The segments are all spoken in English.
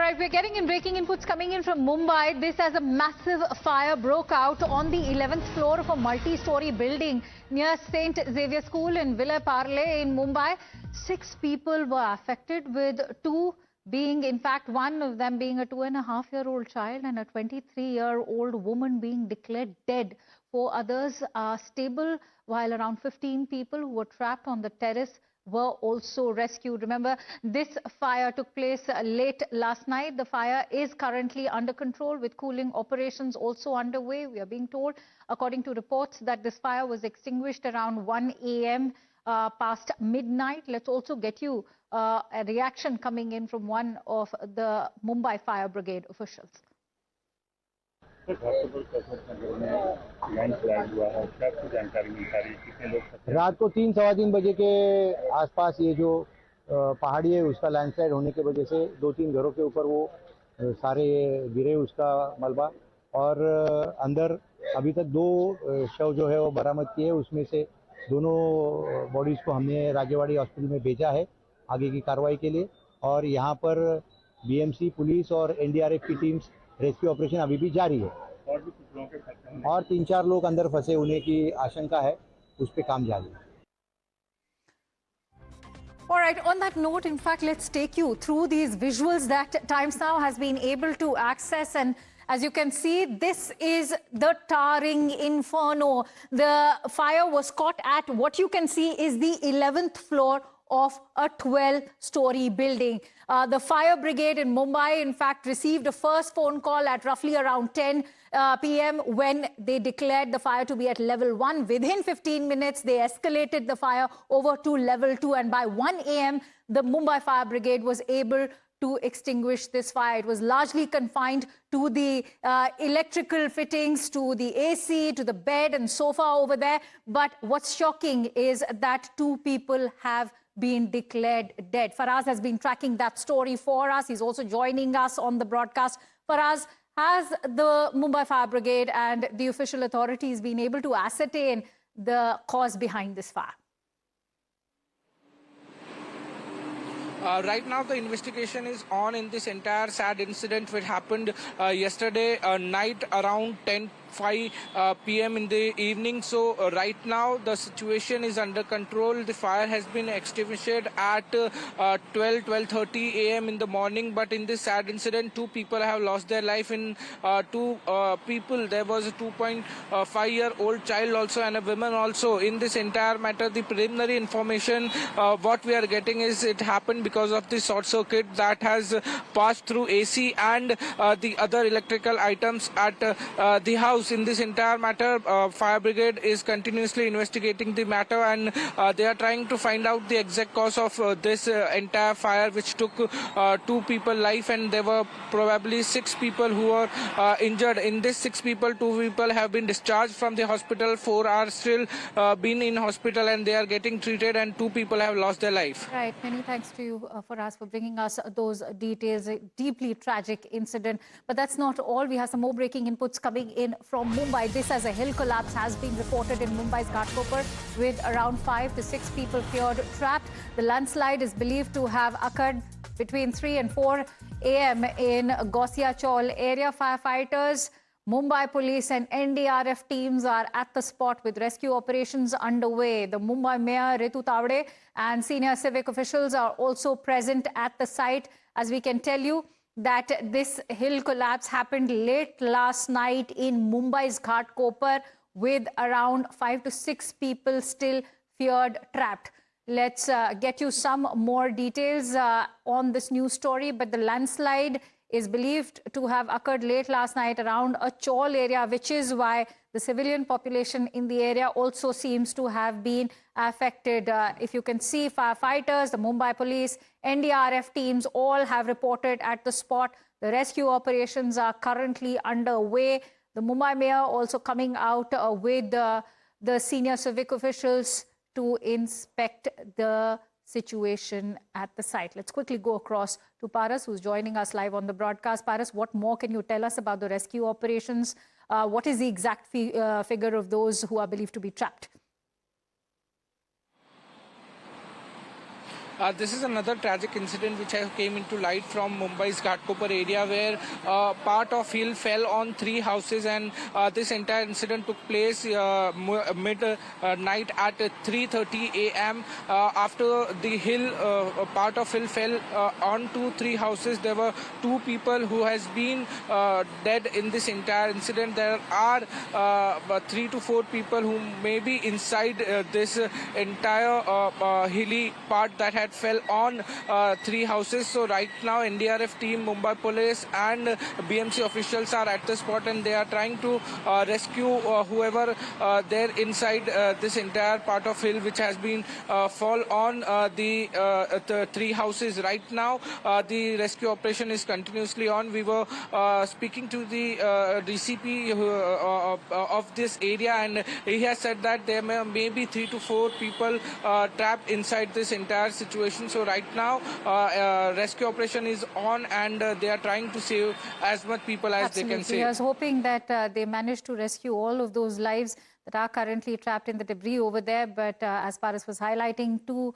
right, we're getting in breaking inputs coming in from Mumbai. This as a massive fire broke out on the 11th floor of a multi-story building near St Xavier School in Vile Parle in Mumbai. 6 people were affected, with 2 being, in fact, one of them being a 2.5-year-old child and a 23-year-old woman being declared dead. 4 others are stable, while around 15 people who were trapped on the terrace were also rescued. Remember, this fire took place late last night. The fire is currently under control, with cooling operations also underway. We are being told, according to reports, that this fire was extinguished around 1 a.m. Past midnight. Let's also get you a reaction coming in from one of the Mumbai Fire Brigade officials. रात को 3-3:15 बजे के आसपास ये जो पहाड़ी है उसका लैंडस्लाइड होने के वजह से 2-3 घरों के ऊपर वो सारे गिरे उसका मलबा, और अंदर अभी तक 2 शव जो है वो बरामद किए। उसमें से दोनों बॉडीज को हमने राजेवाड़ी हॉस्पिटल में भेजा है आगे की कार्रवाई के लिए, और यहाँ पर बीएमसी पुलिस और एनडीआरएफ की टीम्स रेस्क्यू ऑपरेशन अभी भी जारी है, और 3-4 लोग अंदर फंसे होने की आशंका है, उस पे काम जारी है। All right, on that note, in fact, let's take you through these visuals that Times Now has been able to access. And as you can see, this is the towering Inferno. The fire was caught at what you can see is the 11th floor of a 12-story building. The fire brigade in Mumbai, in fact, received a first phone call at roughly around 10 p.m. when they declared the fire to be at level 1. Within 15 minutes, they escalated the fire over to level 2. And by 1 a.m., the Mumbai Fire Brigade was able to extinguish this fire. It was largely confined to the electrical fittings, to the AC, to the bed and sofa over there. But what's shocking is that 2 people have been declared dead. Faraz has been tracking that story for us. He's also joining us on the broadcast. Faraz, has the Mumbai Fire Brigade and the official authorities been able to ascertain the cause behind this fire? Right now, the investigation is on in this entire sad incident which happened yesterday night around 10:05 p.m. in the evening. So right now the situation is under control. The fire has been extinguished at 12:30 a.m. in the morning. But in this sad incident, 2 people have lost their life. In 2 people, there was a 2.5-year-old child also and a woman also. In this entire matter, the preliminary information what we are getting is it happened because of the short circuit that has passed through AC and the other electrical items at the house. In this entire matter, fire brigade is continuously investigating the matter, and they are trying to find out the exact cause of this entire fire which took 2 people's life, and there were probably 6 people who were injured. In this 6 people, 2 people have been discharged from the hospital, 4 are still been in hospital and they are getting treated, and 2 people have lost their life. Right. Many thanks to you, Faraz, for bringing us those details. A deeply tragic incident. But that's not all. We have some more breaking inputs coming in from Mumbai. This as a hill collapse has been reported in Mumbai's Ghatkopar, with around 5 to 6 people feared trapped. The landslide is believed to have occurred between 3 and 4 a.m. in Gosia Chaul area. Firefighters, Mumbai police and NDRF teams are at the spot with rescue operations underway. The Mumbai Mayor Ritu Tavade and senior civic officials are also present at the site. As we can tell you that this hill collapse happened late last night in Mumbai's Ghatkopar, with around 5 to 6 people still feared trapped. Let's get you some more details on this news story. But the landslide is believed to have occurred late last night around a Chaul area, which is why the civilian population in the area also seems to have been affected. If you can see, firefighters, the Mumbai police, NDRF teams all have reported at the spot. The rescue operations are currently underway. The Mumbai mayor also coming out with the senior civic officials to inspect the situation at the site. Let's quickly go across to Paras, who's joining us live on the broadcast. Paras, what more can you tell us about the rescue operations? What is the exact figure of those who are believed to be trapped? This is another tragic incident which has came into light from Mumbai's Ghatkopar area, where part of hill fell on 3 houses, and this entire incident took place midnight at 3:30 a.m. After the hill, part of hill fell onto 3 houses. There were 2 people who has been dead in this entire incident. There are 3 to 4 people who may be inside this entire hilly part that had fell on 3 houses. So right now NDRF team, Mumbai police and BMC officials are at the spot, and they are trying to rescue whoever there inside this entire part of hill which has been fall on the 3 houses. Right now the rescue operation is continuously on. We were speaking to the DCP of this area, and he has said that there may be 3 to 4 people trapped inside this entire situation. So right now rescue operation is on, and they are trying to save as much people as they can save. I was hoping that they managed to rescue all of those lives that are currently trapped in the debris over there. But as Paras was highlighting, 2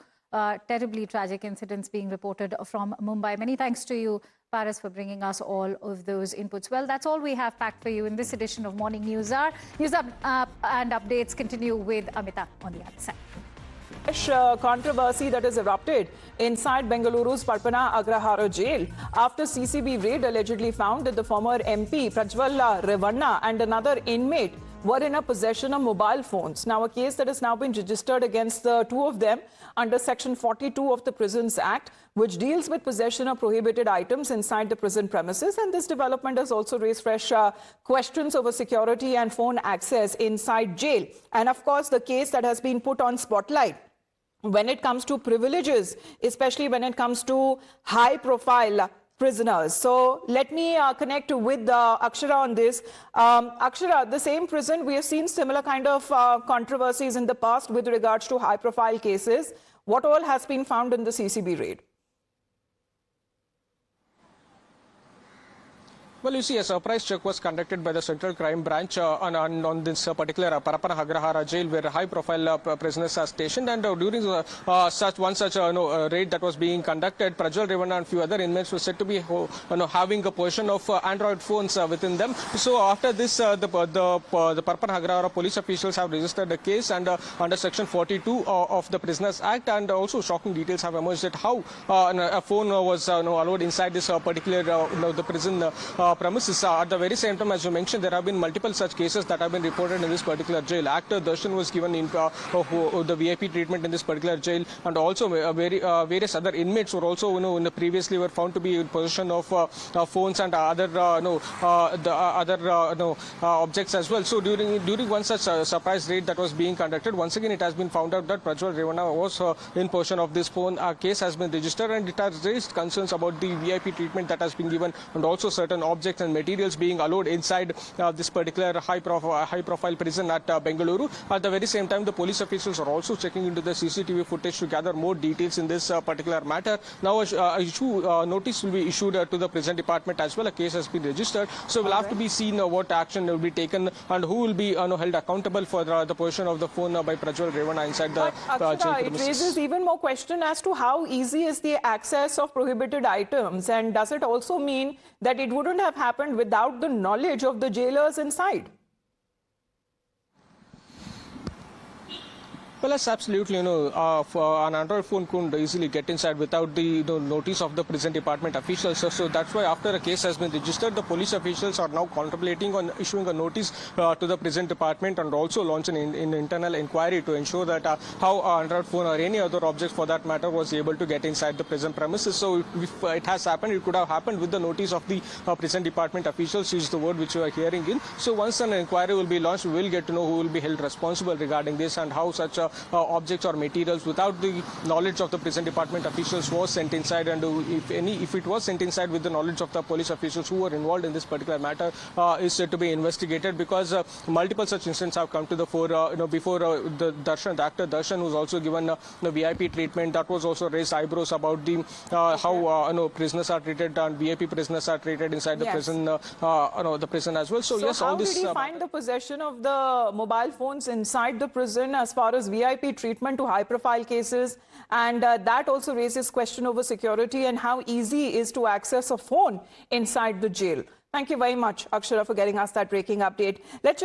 terribly tragic incidents being reported from Mumbai. Many thanks to you, Paras, for bringing us all of those inputs. Well, that's all we have packed for you in this edition of Morning News Hour. News and updates continue with Amita on the other side. Controversy that has erupted inside Bengaluru's Parpana Agrahara jail after CCB raid allegedly found that the former MP Prajwal Revanna and another inmate were in a possession of mobile phones. Now, a case that has now been registered against the 2 of them under Section 42 of the Prisons Act, which deals with possession of prohibited items inside the prison premises. And this development has also raised fresh questions over security and phone access inside jail. And of course, the case that has been put on spotlight when it comes to privileges, especially when it comes to high-profile prisoners. So let me connect with Akshara on this. Akshara, the same prison, we have seen similar kind of controversies in the past with regards to high-profile cases. What all has been found in the CCB raid? Well, you see, a surprise check was conducted by the Central Crime Branch on this particular Parapana Agrahara jail, where high-profile prisoners are stationed. And during such raid that was being conducted, Prajwal Revanna and few other inmates were said to be having a portion of Android phones within them. So after this, the Parapana Agrahara police officials have registered a case and under Section 42 of the Prisoners Act, and also shocking details have emerged at how a phone was allowed inside this particular the prison premises. At the very same time, as you mentioned, there have been multiple such cases that have been reported in this particular jail. Actor Darshan was given the VIP treatment in this particular jail, and also various other inmates were also previously were found to be in possession of phones and other objects as well. So during one such surprise raid that was being conducted, once again it has been found out that Prajwal Revanna was in possession of this phone. A case has been registered, and it has raised concerns about the VIP treatment that has been given, and also certain objects and materials being allowed inside this particular high-profile prison at Bengaluru. At the very same time, the police officials are also checking into the CCTV footage to gather more details in this particular matter. Now, a notice will be issued to the prison department as well. A case has been registered, so we'll have to be seen what action will be taken and who will be held accountable for the possession of the phone by Prajwal Revanna inside the jail premises. It raises even more question as to how easy is the access of prohibited items, and does it also mean that it wouldn't have happened without the knowledge of the jailers inside? Well, yes, absolutely. An Android phone couldn't easily get inside without the notice of the prison department officials. So that's why after a case has been registered, the police officials are now contemplating on issuing a notice to the prison department and also launch an internal inquiry to ensure that how Android phone or any other object for that matter was able to get inside the prison premises. So if it has happened, it could have happened with the notice of the prison department officials, is the word which you are hearing in. So once an inquiry will be launched, we will get to know who will be held responsible regarding this and how such objects or materials without the knowledge of the prison department officials was sent inside, and if it was sent inside with the knowledge of the police officials who were involved in this particular matter is said to be investigated, because multiple such incidents have come to the fore. Before the actor Darshan was also given the VIP treatment. That was also raised eyebrows about the how prisoners are treated and VIP prisoners are treated inside the prison, the prison as well. So yes, how all this. Did he find the possession of the mobile phones inside the prison as far as VIP treatment to high-profile cases And that also raises question over security and how easy it is to access a phone inside the jail. Thank you very much, Akshara, for getting us that breaking update. Let's